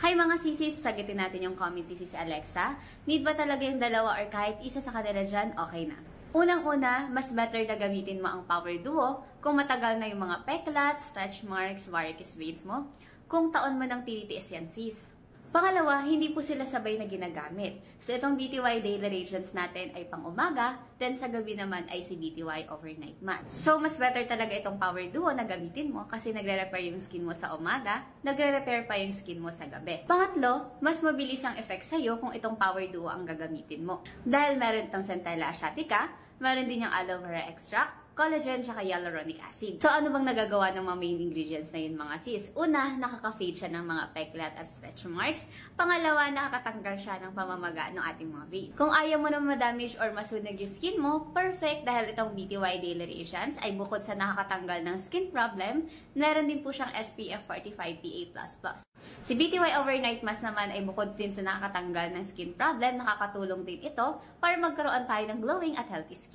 Hi mga sisis, sagutin natin yung comment ni Sis Alexa. Need ba talaga yung dalawa or kahit isa sa kanila dyan? Okay na. Unang-una, mas better na gamitin mo ang Power Duo kung matagal na yung mga peklat, stretch marks, varicose veins mo. Kung taon mo nang tinitiis yan sis. Pangalawa, hindi po sila sabay na ginagamit. So itong BTY Daily Radiance natin ay pang umaga, then sa gabi naman ay si BTY Overnight Matte. So mas better talaga itong Power Duo na gamitin mo kasi nagre-repair yung skin mo sa umaga, nagre-repair pa yung skin mo sa gabi. Pangatlo, mas mabilis ang effect sa'yo kung itong Power Duo ang gagamitin mo. Dahil meron itong Centella asiatica, meron din yung aloe vera extract, collagen, tsaka hyaluronic acid. So, ano bang nagagawa ng mga main ingredients na yun mga sis? Una, nakaka-fade siya ng mga peklat at stretch marks. Pangalawa, nakakatanggal siya ng pamamaga ng ating mga vein. Kung ayaw mo na ma-damage or masunog yung skin mo, perfect dahil itong BTY Daily Radiance ay bukod sa nakakatanggal ng skin problem, meron din po siyang SPF 45 PA++. Si BTY Overnight Mask naman ay bukod din sa nakakatanggal ng skin problem, nakakatulong din ito para magkaroon tayo ng glowing at healthy skin.